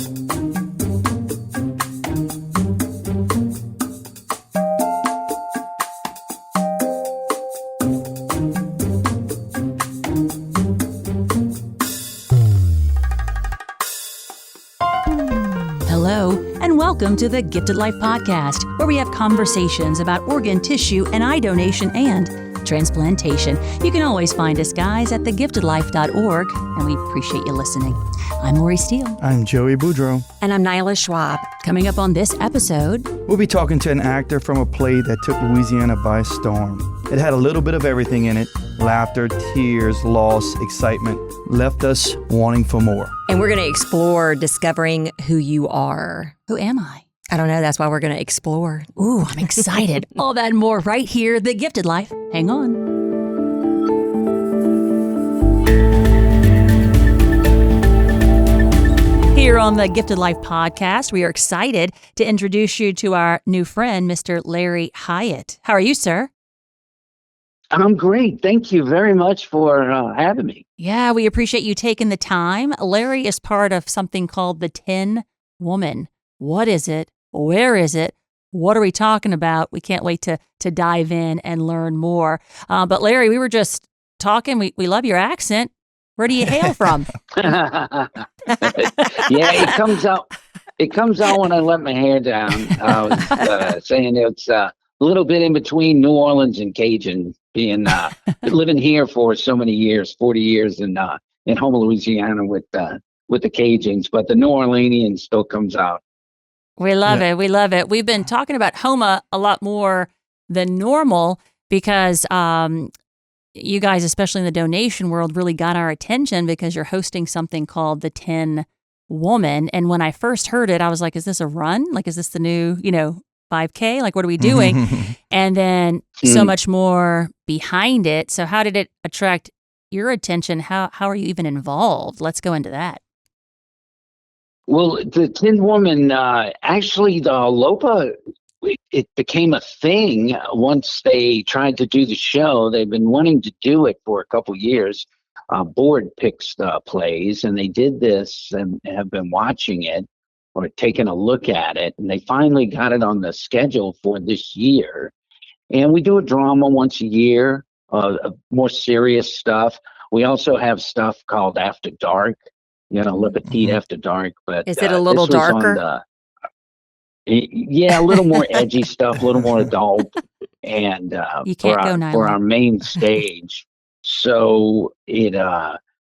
Hello, and welcome to the Gifted Life Podcast, where we have conversations about organ, tissue, and eye donation and transplantation. You can always find us, guys, at thegiftedlife.org, and we appreciate you listening. I'm Lori Steele. I'm Joey Boudreau. And I'm Nyla Schwab. Coming up on this episode, We'll be talking to an actor from a play that took Louisiana by storm. It had a little bit of everything in it: laughter, tears, loss, excitement, left us wanting for more. And we're going to explore discovering who you are. who am I? I don't know. That's why we're going to explore. Ooh, I'm excited. All that and more right here, The Gifted Life. Hang on. Here on the Gifted Life Podcast, we are excited to introduce you to our new friend, Mr. Larry Hyatt. How are you, sir? I'm great. Thank you very much for having me. Yeah, we appreciate you taking the time. Larry is part of something called the Tin Woman. What is it? Where is it? What are we talking about? We can't wait to dive in and learn more. But Larry, we were just talking. We love your accent. Where do you hail from? Yeah, it comes out. It comes out when I let my hair down. I was saying it's a little bit in between New Orleans and Cajun. Being living here for so many years, 40 years in Houma, Louisiana, with the Cajuns, but the New Orleanian still comes out. We love it. We love it. We've been talking about Houma a lot more than normal because you guys, especially in the donation world, really got our attention because you're hosting something called the Tin Woman. And when I first heard it, I was like, is this a run? Like, is this the new, 5K? Like, what are we doing? And then so much more behind it. So how did it attract your attention? How are you even involved? Let's go into that. Well, the Tin Woman, actually, the LOPA, it became a thing once they tried to do the show. They've been wanting to do it for a couple years. Board picks the plays, and they did this and have been watching it or taking a look at it, and they finally got it on the schedule for this year. And we do a drama once a year, more serious stuff. We also have stuff called After Dark, Le Petit After Dark. But is it a little darker? Yeah, a little more edgy stuff, a little more adult, and you can't for our main stage. So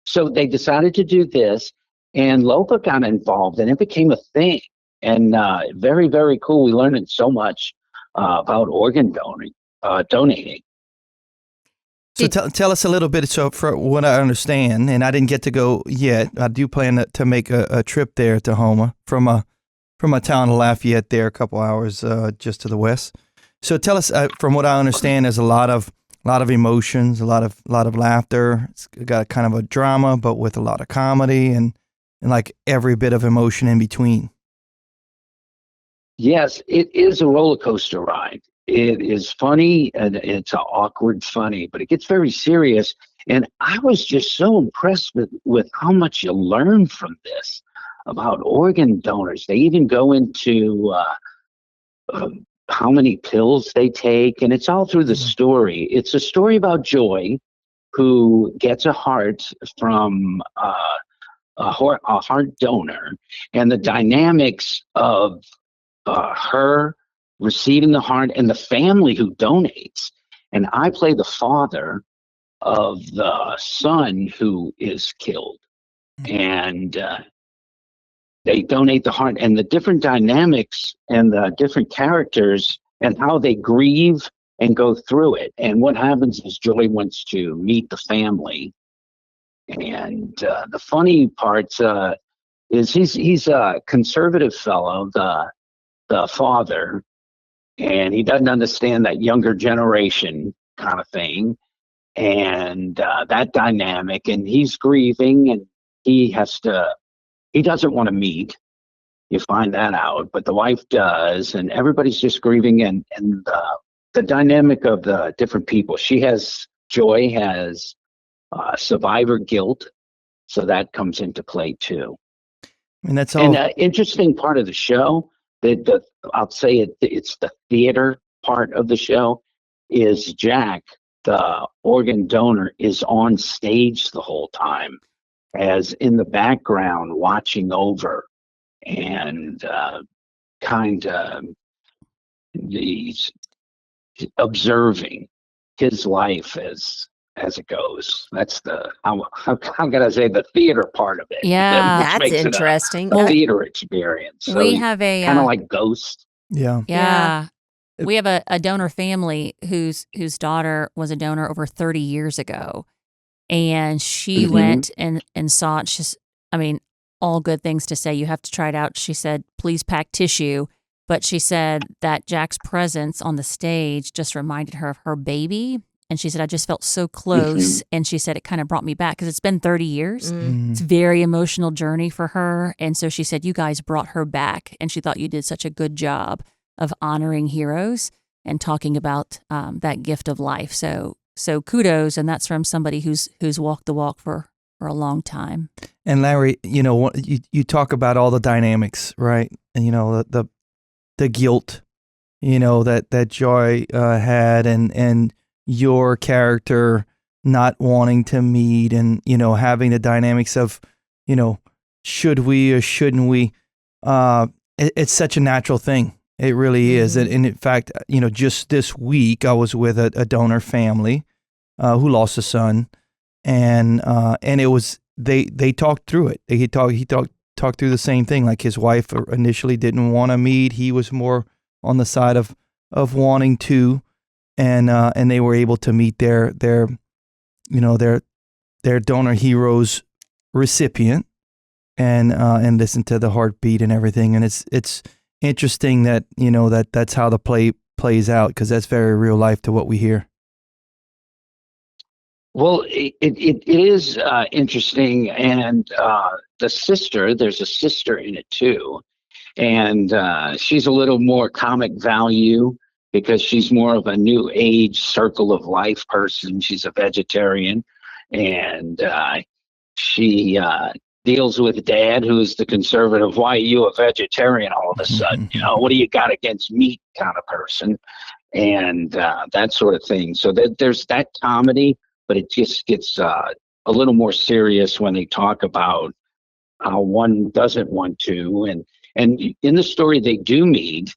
so they decided to do this, and LOPA got involved, and it became a thing. And very, very cool. We learned so much about organ donating. So tell us a little bit. So for what I understand, and I didn't get to go yet, I do plan to make a trip there to Houma from a town of Lafayette there, a couple hours just to the west. So tell us, from what I understand, there's a lot of emotions, a lot of laughter. It's got kind of a drama, but with a lot of comedy and like every bit of emotion in between. Yes, it is a roller coaster ride. It is funny, and it's an awkward funny, but it gets very serious. And I was just so impressed with how much you learn from this about organ donors. They even go into how many pills they take, and it's all through the story. It's a story about Joy, who gets a heart from a heart donor, and the dynamics of her receiving the heart and the family who donates. And I play the father of the son who is killed. And they donate the heart, and the different dynamics and the different characters and how they grieve and go through it. And what happens is Joy wants to meet the family. And the funny part is he's a conservative fellow, the father, and he doesn't understand that younger generation kind of thing, and that dynamic. And he's grieving, and he doesn't want to meet. You find that out, but the wife does, and everybody's just grieving. And the dynamic of the different people. Joy has survivor guilt, so that comes into play too. I mean, that's And all. interesting part of the show that I'll say it's the theater part of the show is Jack, the organ donor, is on stage the whole time, as in the background watching over and kind of he's observing his life as it goes. That's the how can I say the theater part of it? Yeah. which That's makes it interesting. a theater experience. So We have a kind of like Ghost. Yeah. yeah. It- We have a donor family whose daughter was a donor over 30 years ago. And she Mhm. went and saw it. She's, I mean, all good things to say. You have to try it out. She said, please pack tissue. But she said that Jack's presence on the stage just reminded her of her baby. And she said, I just felt so close. And she said, it kind of brought me back because it's been 30 years. Mm. It's a very emotional journey for her. And so she said, you guys brought her back. And she thought you did such a good job of honoring heroes and talking about that gift of life. So kudos. And that's from somebody who's walked the walk for a long time. And Larry, you talk about all the dynamics, right? And the guilt, that Joy had, and your character not wanting to meet, and having the dynamics of, should we or shouldn't we? It's such a natural thing. It really is. And in fact, just this week I was with a donor family who lost a son, and it was they talked through it. He talked through the same thing. Like his wife initially didn't want to meet. He was more on the side of wanting to, and they were able to meet their donor hero's recipient, and listen to the heartbeat and everything. And it's interesting that that's how the play plays out, because that's very real life to what we hear. Well, it is interesting, and there's a sister in it too, and she's a little more comic value because she's more of a new age circle of life person. She's a vegetarian, and she deals with Dad, who is the conservative, why are you a vegetarian all of a sudden? What do you got against meat kind of person, and that sort of thing. So there's that comedy, but it just gets a little more serious when they talk about how one doesn't want to. And in the story, they do meet,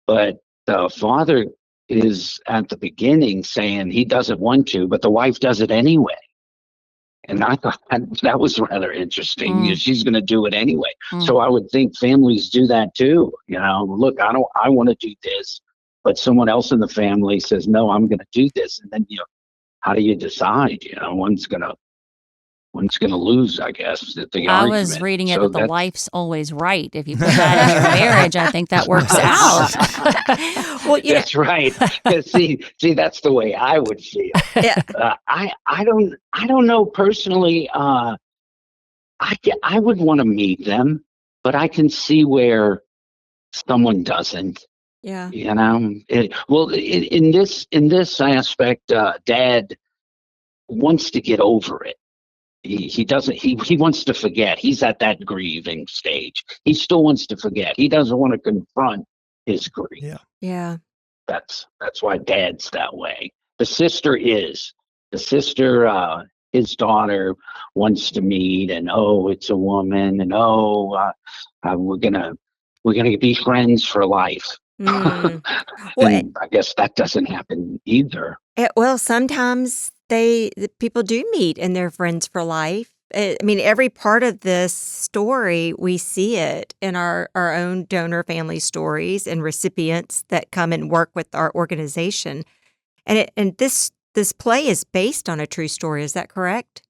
but the father is at the beginning saying he doesn't want to, but the wife does it anyway. And I thought that was rather interesting. She's going to do it anyway. So I would think families do that too. Look, I want to do this, but someone else in the family says, no, I'm going to do this. And then, how do you decide? One's gonna lose, I guess. I was reading it that the wife's always right. If you put that in your marriage, I think that works out. Well, that's right. See, that's the way I would feel. Yeah. I don't know personally. I would want to meet them, but I can see where someone doesn't. Yeah. In this aspect, Dad wants to get over it. He doesn't. He wants to forget. He's at that grieving stage. He still wants to forget. He doesn't want to confront his grief. Yeah. Yeah. That's why Dad's that way. The sister, his daughter wants to meet, and it's a woman, and we're gonna be friends for life. Well, And I guess that doesn't happen either. well, sometimes the people do meet and they're friends for life. I mean, every part of this story, we see it in our own donor family stories and recipients that come and work with our organization. And this play is based on a true story. Is that correct?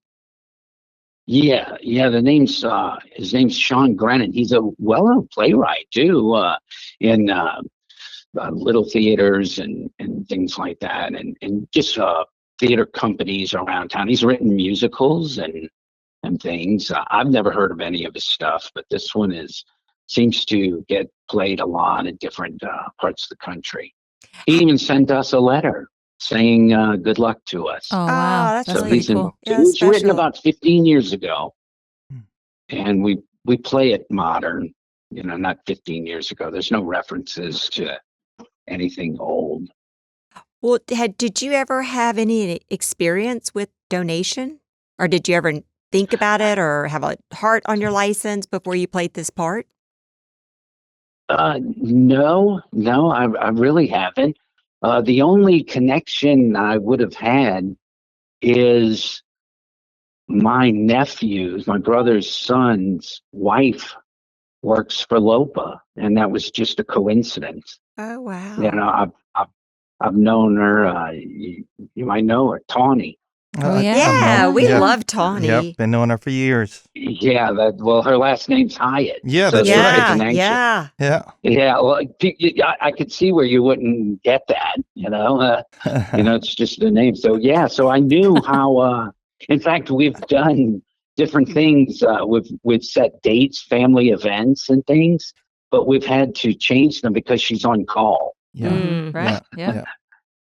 Yeah. His name's Sean Grennan. He's a well-known playwright too, in little theaters and things like that, and just theater companies around town. He's written musicals and things. I've never heard of any of his stuff, but this one seems to get played a lot in different parts of the country. He even sent us a letter saying good luck to us. Oh, wow. That's That's really pretty he's cool. Yeah, it was written special. about 15 years ago, and we we play it modern, not 15 years ago. There's no references to anything old. Well, did you ever have any experience with donation? Or did you ever think about it or have a heart on your license before you played this part? No, I really haven't. The only connection I would have had is my brother's son's wife works for LOPA, and that was just a coincidence. Oh, wow. I've known her. You might know her, Tawny. Oh, yeah. Yeah, we Yeah. love Tawny. Yep, been knowing her for years. Yeah, her last name's Hyatt. Yeah, so that's there's a right. connection. Yeah. Yeah. Yeah, well, I could see where you wouldn't get that. It's just the name. So yeah, so I knew how. In fact, we've done different things. We've set dates, family events, and things, but we've had to change them because she's on call. Yeah. Right. Yeah.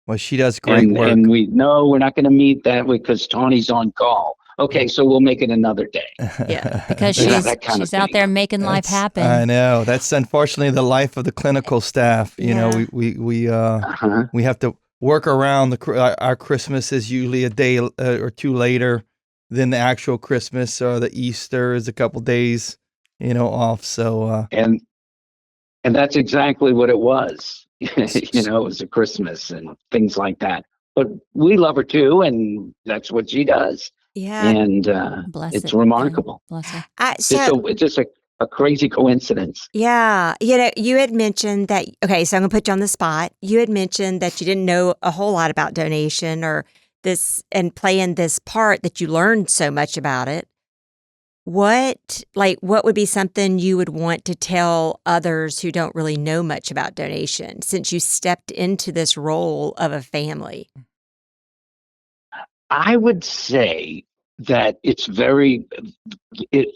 Well, she does great work. And we're not going to meet that because Tawny's on call. Okay, so we'll make it another day. Yeah. Because that kind she's of out thing. there making life happen. I know. That's unfortunately the life of the clinical staff. You know, we have to work around our Christmas is usually a day or two later than the actual Christmas, or the Easter is a couple days, off. So and that's exactly what it was. It was a Christmas and things like that. But we love her too, and that's what she does. Yeah. And Bless it's it. remarkable. Bless her. It's just a crazy coincidence. Yeah. You had mentioned that, okay, so I'm going to put you on the spot. You had mentioned that you didn't know a whole lot about donation or this and playing this part, that you learned so much about it. What would be something you would want to tell others who don't really know much about donation, since you stepped into this role of a family? I would say that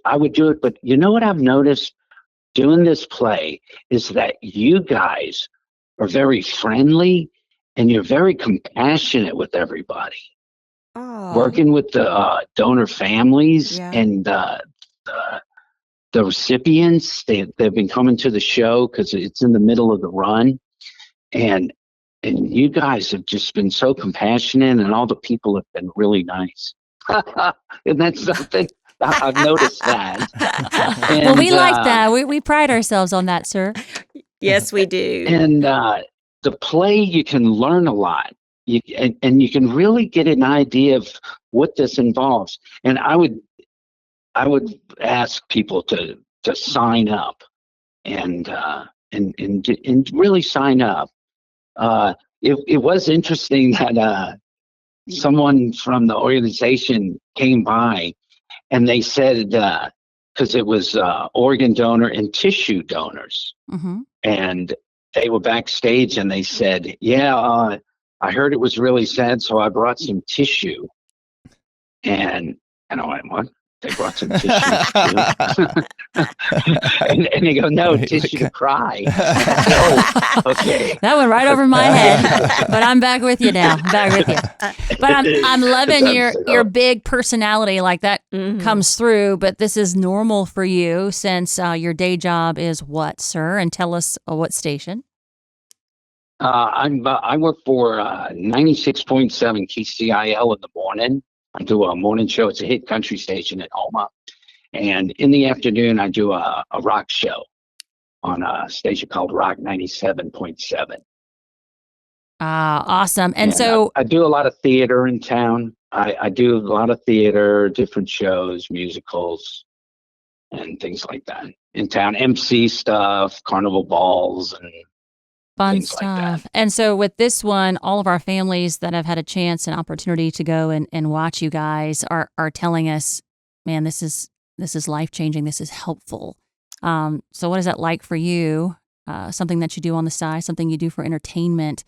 I would do it, but you know what I've noticed doing this play is that you guys are very friendly and you're very compassionate with everybody. Oh. Working with the donor families and the recipients, they've been coming to the show because it's in the middle of the run, and you guys have just been so compassionate, and all the people have been really nice. And that's something I've noticed that. Well, we like that. We pride ourselves on that, sir. Yes, we do. And the play, you can learn a lot. And you can really get an idea of what this involves. And I would ask people to sign up and really sign up. It was interesting that someone from the organization came by, and they said because it was organ donor and tissue donors, and they were backstage, and they said, "Yeah, I heard it was really sad, so I brought some tissue." And I went, "What?" They brought some tissue. and they go, "No, tissue to cry." Oh, okay. That went right over my head, but I'm back with you now. I'm back with you. But I'm loving your big personality, like that comes through. But this is normal for you, since your day job is what, sir? And tell us what station. I work for 96.7 KCIL in the morning. I do a morning show. It's a hit country station in Houma. And in the afternoon, I do a rock show on a station called Rock 97.7. Awesome. And so I do a lot of theater in town. I do a lot of theater, different shows, musicals, and things like that in town. MC stuff, carnival balls, and fun things like stuff. that. And so with this one, all of our families that have had a chance and opportunity to go and watch you guys are telling us, man, this is life-changing. This is helpful. So what is that like for you? Something that you do on the side, something you do for entertainment,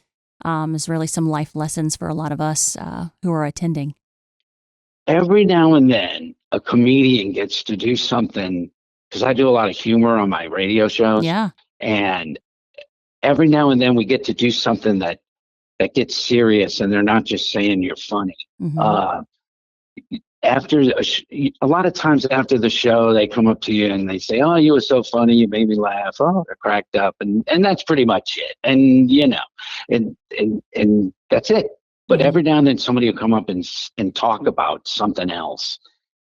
is really some life lessons for a lot of us who are attending. Every now and then, a comedian gets to do something, because I do a lot of humor on my radio shows. Yeah. And every now and then we get to do something that gets serious, and they're not just saying you're funny. after a lot of times after the show, they come up to you and they say, "Oh, you were so funny. You made me laugh. Oh, I cracked up," and that's pretty much it. And and that's it. But every now and then, somebody will come up and talk about something else.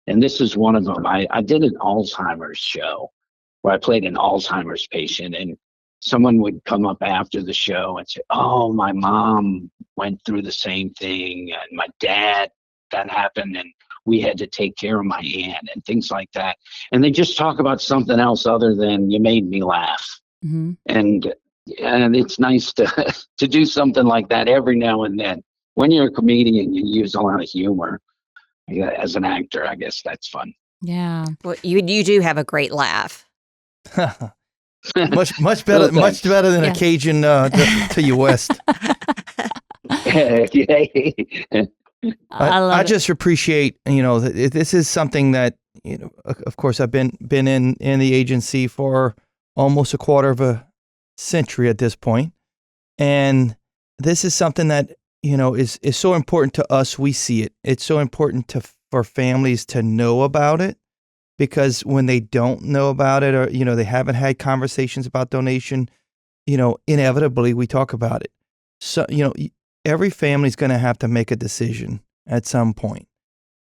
And this is one of them. I did an Alzheimer's show where I played an Alzheimer's patient, and someone would come up after the show and say, "Oh, my mom went through the same thing, and my dad, that happened, and we had to take care of my aunt," and things like that. And they just talk about something else other than "you made me laugh." Mm-hmm. And it's nice to to do something like that every now and then. When you're a comedian, you use a lot of humor. Yeah, as an actor, I guess that's fun. Yeah. Well, you do have a great laugh. much better, Well, much better than Yeah. a Cajun to your west. I love I it. just appreciate, this is something that, of course, I've been in the agency for almost a quarter of a century at this point, and this is something that is so important to us. We see it. It's so important for families to know about it, because when they don't know about it, or they haven't had conversations about donation, inevitably we talk about it. So every family's going to have to make a decision at some point.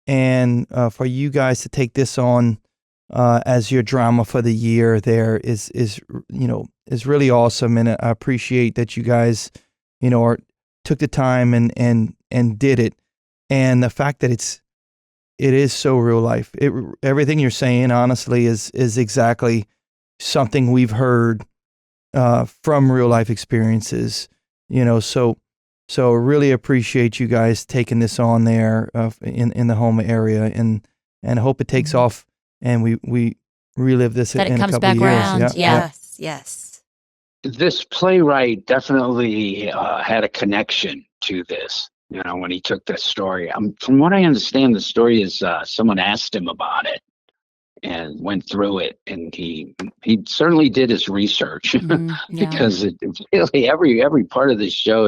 And for you guys to take this on as your drama for the year there is really awesome. And I appreciate that you guys, took the time and did it. And the fact that it is so real life. Everything you're saying, honestly, is exactly something we've heard from real life experiences. So really appreciate you guys taking this on there in the Houma area, and I hope it takes off and we relive this That it in a comes couple back of years. around. Yeah. Yes. This playwright definitely had a connection to this. When he took this story, from what I understand, the story is someone asked him about it and went through it, and he certainly did his research Mhm. Yeah. because it really every part of this show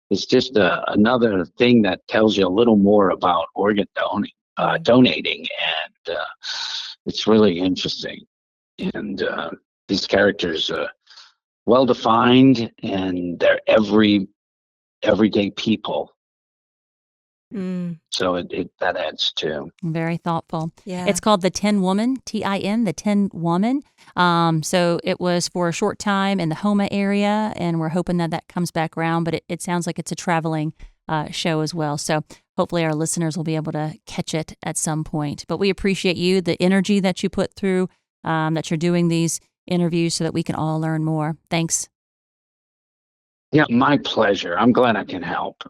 is just another thing that tells you a little more about organ donating, and it's really interesting. And these characters are well defined, and they're everyday people. So that adds too. Very thoughtful. Yeah. It's called The Tin Woman, TIN, The Tin Woman. So it was for a short time in the Houma area, and we're hoping that comes back around. But it sounds like it's a traveling show as well. So hopefully our listeners will be able to catch it at some point. But we appreciate you, the energy that you put through, that you're doing these interviews so that we can all learn more. Thanks. Yeah, my pleasure. I'm glad I can help.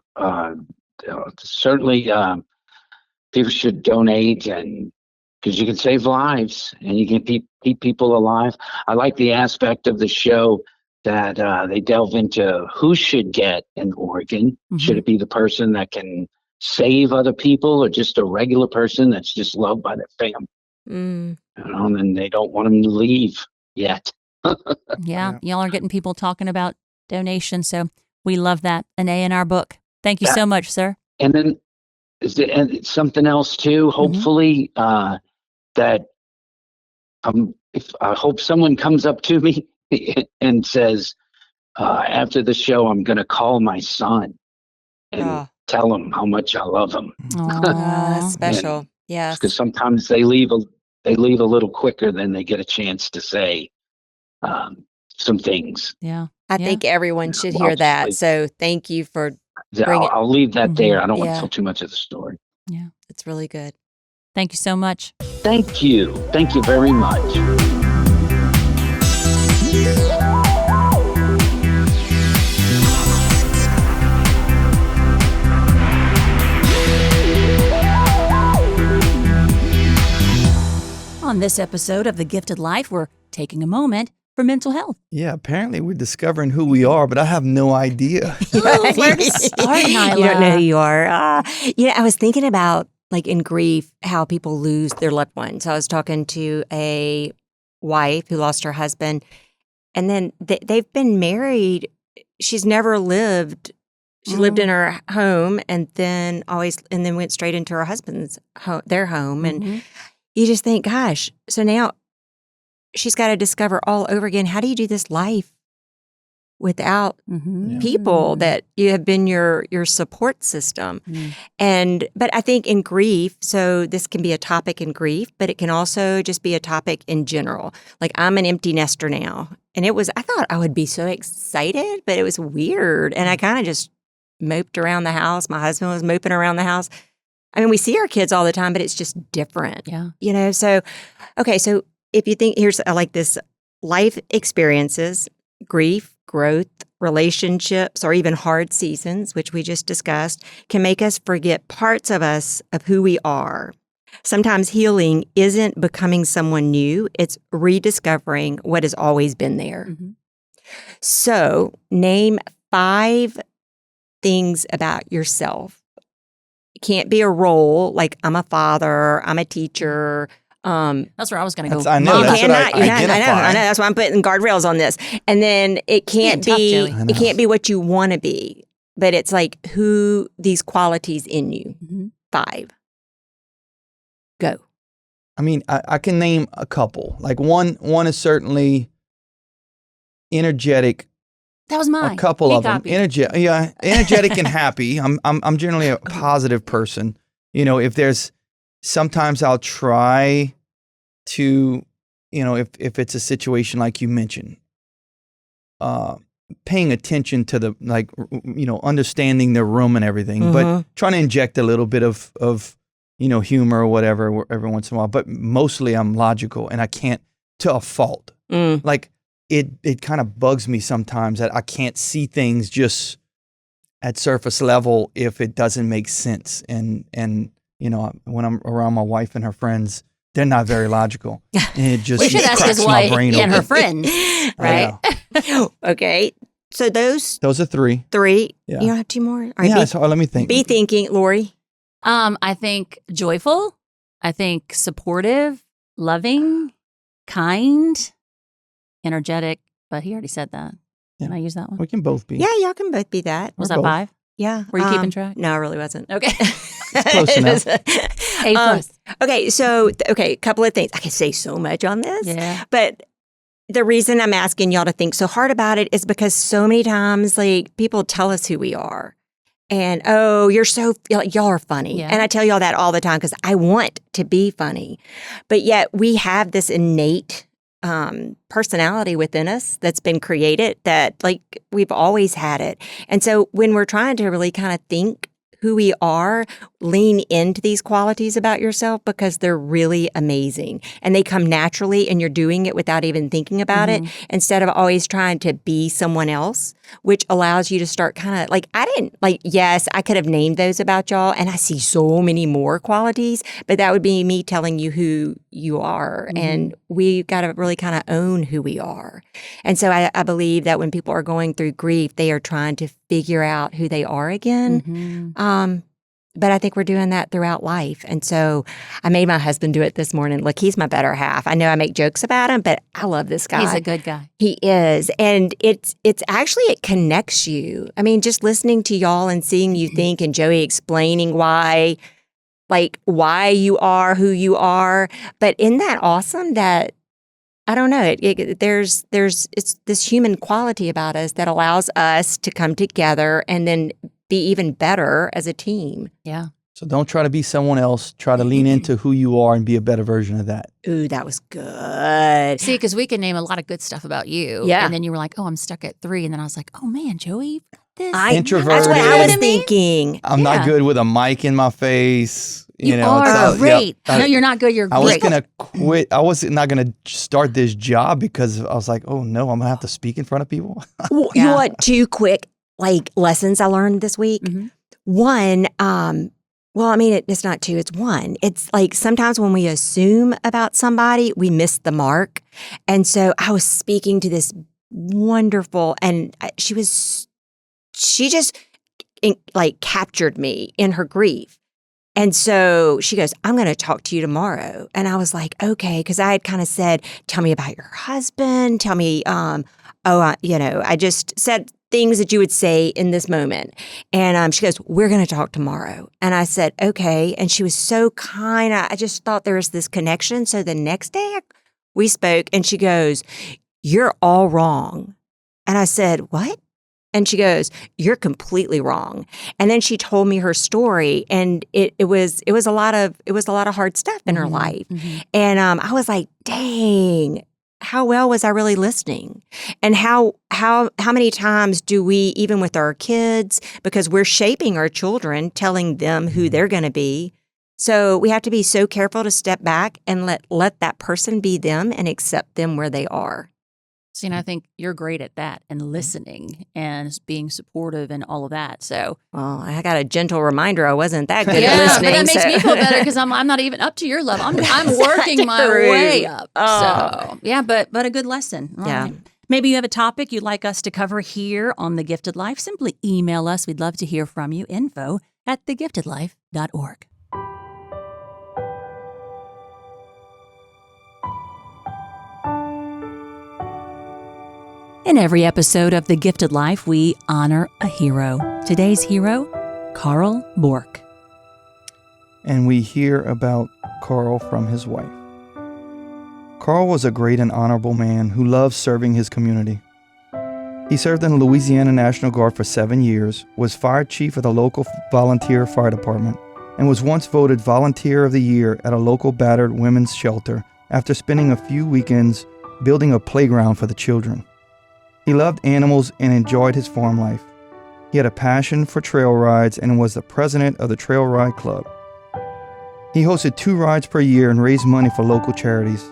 Certainly, people should donate, and because you can save lives and you can keep people alive. I like the aspect of the show that they delve into who should get an organ. Mhm. Should it be the person that can save other people, or just a regular person that's just loved by their family? And they don't want them to leave yet. Yeah, y'all are getting people talking about donation. So we love that. An A in our book. Thank you so much, sir. And then and something else too. Hopefully, that if I hope someone comes up to me and says after the show, I'm going to call my son and tell him how much I love him. Aw. Special. Yes. Because sometimes they leave a little quicker than they get a chance to say some things. Yeah. I think everyone should hear that. So thank you for I'll leave that there. I don't want Yeah. to tell too much of the story. Yeah. It's really good. Thank you so much. Thank you. Thank you very much. On this episode of The Gifted Life, we're taking a moment for mental health. Yeah, apparently we're discovering who we are, but I have no idea. Ooh, where to start, Nyla? You don't know who you are. I was thinking about, like, in grief, how people lose their loved ones. I was talking to a wife who lost her husband, and then they've been married. She's never lived She lived in her home and then went straight into her husband's home, their home. And you just think, gosh, so now she's got to discover all over again, how do you do this life without people that you have been your support system? But I think in grief, so this can be a topic in grief, but it can also just be a topic in general. Like, I'm an empty nester now. And I thought I would be so excited, but it was weird. And I kind of just moped around the house. My husband was moping around the house. I mean, we see our kids all the time, but it's just different. Yeah. So, okay. So if you think, I like this: life experiences, grief, growth, relationships, or even hard seasons, which we just discussed, can make us forget parts of us, of who we are. Sometimes healing isn't becoming someone new, it's rediscovering what has always been there. So, name 5 things about yourself. It can't be a role, like I'm a father, I'm a teacher. That's where I was going to go. I know. You That's cannot. what I I know. That's why I'm putting guardrails on this. And then it can't be. Tough, it can't be what you want to be, but it's like who these qualities in you. 5. Go. I mean, I can name a couple. Like one is certainly energetic. That was mine. A couple He of them. copied. Energetic and happy. I'm generally a positive person. If there's sometimes I'll try to, if it's a situation like you mentioned, paying attention to the understanding the room and everything, but trying to inject a little bit of humor or whatever every once in a while. But mostly I'm logical, and I can't, to a fault. Like it kind of bugs me sometimes that I can't see things just at surface level if it doesn't make sense. And when I'm around my wife and her friends, they're not very logical. And it just We should ask cracks his my wife brain and her open. friends, right? Okay. So those Those are 3. 3. Yeah. You don't have 2 more? All right, Yeah, so let me think. be thinking, Lori. I think joyful. I think supportive, loving, kind, energetic. But he already said that. Can I use that one? We can both be. Yeah, y'all can both be that. Was We're that both. 5? Yeah. Were you keeping track? No, I really wasn't. Okay. Close enough. A plus. Okay, so a couple of things. I can say so much on this. Yeah. But the reason I'm asking y'all to think so hard about it is because so many times, like, people tell us who we are. And, oh, y'all are funny. Yeah. And I tell y'all that all the time because I want to be funny. But yet we have this innate personality within us that's been created that, like, we've always had it. And so when we're trying to really kind of think who we are, lean into these qualities about yourself because they're really amazing and they come naturally and you're doing it without even thinking about it instead of always trying to be someone else, which allows you to start kind of yes, I could have named those about y'all and I see so many more qualities, but that would be me telling you who you are. And we got to really kind of own who we are. And so I believe that when people are going through grief, they are trying to figure out who they are again. But I think we're doing that throughout life. And so I made my husband do it this morning. Look, he's my better half. I know I make jokes about him, but I love this guy. He's a good guy. He is. And it's actually, it connects you. I mean, just listening to y'all and seeing you think and Joey explaining why you are who you are. But isn't that awesome that, I don't know, there's it's this human quality about us that allows us to come together and then be even better as a team. Yeah. So don't try to be someone else. Try to lean into who you are and be a better version of that. Ooh, that was good. See, because we can name a lot of good stuff about you. Yeah. And then you were like, oh, I'm stuck at 3. And then I was like, oh, man, Joey, you've got this. Introverted. That's what I was You know what I mean? thinking. I'm not good with a mic in my face. You it's are all- great. yeah. No, you're not good. You're I was great. going to quit. I was not going to start this job because I was like, oh no, I'm going to have to speak in front of people. Well, you know what? 2 quick lessons I learned this week. One, it's not 2, it's 1. It's like sometimes when we assume about somebody, we miss the mark. And so I was speaking to this wonderful, and she just captured me in her grief. And so she goes, I'm going to talk to you tomorrow. And I was like, okay, because I had kind of said, tell me about your husband. Tell me, I just said things that you would say in this moment. And she goes, we're going to talk tomorrow. And I said, okay. And she was so kind. I just thought there was this connection. So the next day we spoke and she goes, you're all wrong. And I said, what? And she goes, you're completely wrong. And then she told me her story, and it was a lot of hard stuff in her life. And I was like, dang, how well was I really listening? And how many times do we, even with our kids, because we're shaping our children, telling them who they're going to be. So we have to be so careful to step back and let that person be them and accept them where they are. See, and I think you're great at that and listening and being supportive and all of that. So, well, I got a gentle reminder I wasn't that good at yeah, listening. but that makes me feel better because I'm not even up to your level. I'm working my way up. So, yeah, but a good lesson. All right. Maybe you have a topic you'd like us to cover here on The Gifted Life. Simply email us. We'd love to hear from you. info@thegiftedlife.org. In every episode of The Gifted Life, we honor a hero. Today's hero, Carl Bork. And we hear about Carl from his wife. Carl was a great and honorable man who loved serving his community. He served in the Louisiana National Guard for 7 years, was fire chief of the local volunteer fire department, and was once voted Volunteer of the Year at a local battered women's shelter after spending a few weekends building a playground for the children. He loved animals and enjoyed his farm life. He had a passion for trail rides and was the president of the Trail Ride Club. He hosted 2 rides per year and raised money for local charities.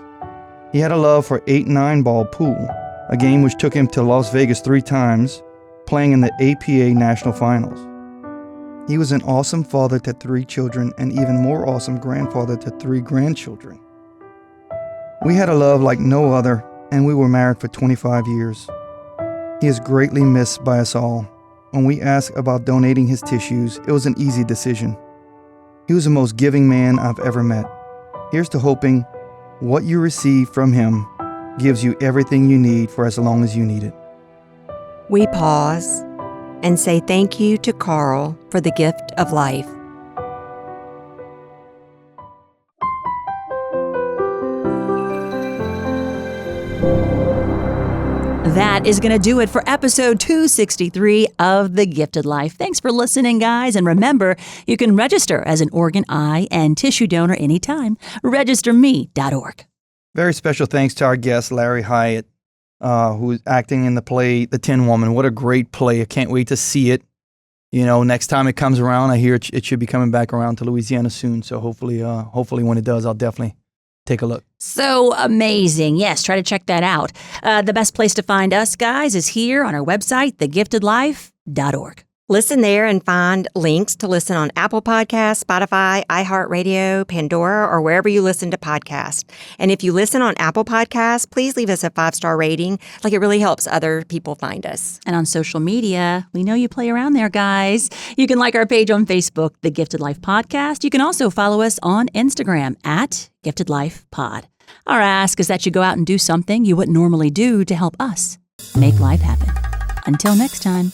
He had a love for 8-9 ball pool, a game which took him to Las Vegas 3 times, playing in the APA National Finals. He was an awesome father to 3 children and even more awesome grandfather to 3 grandchildren. We had a love like no other, and we were married for 25 years. He is greatly missed by us all. When we asked about donating his tissues, it was an easy decision. He was the most giving man I've ever met. Here's to hoping what you receive from him gives you everything you need for as long as you need it. We pause and say thank you to Carl for the gift of life. That is going to do it for episode 263 of The Gifted Life. Thanks for listening, guys. And remember, you can register as an organ, eye, and tissue donor anytime. RegisterMe.org. Very special thanks to our guest, Larry Hyatt, who is acting in the play The Tin Woman. What a great play. I can't wait to see it. You know, next time it comes around, I hear it should be coming back around to Louisiana soon. So hopefully when it does, I'll definitely take a look. So amazing. Yes, try to check that out. The best place to find us, guys, is here on our website, thegiftedlife.org. Listen there and find links to listen on Apple Podcasts, Spotify, iHeartRadio, Pandora, or wherever you listen to podcasts. And if you listen on Apple Podcasts, please leave us a 5-star rating. Like, it really helps other people find us. And on social media, we know you play around there, guys. You can like our page on Facebook, The Gifted Life Podcast. You can also follow us on Instagram @GiftedLifePod. Our ask is that you go out and do something you wouldn't normally do to help us make life happen. Until next time.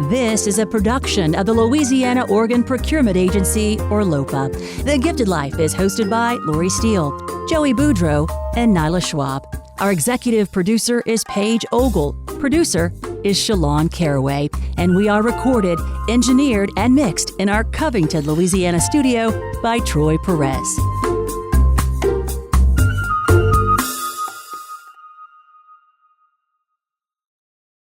This is a production of the Louisiana Organ Procurement Agency, or LOPA. The Gifted Life is hosted by Lori Steele, Joey Boudreau, and Nyla Schwab. Our executive producer is Paige Ogle. Producer is Shalon Caraway. And we are recorded, engineered, and mixed in our Covington, Louisiana studio by Troy Perez.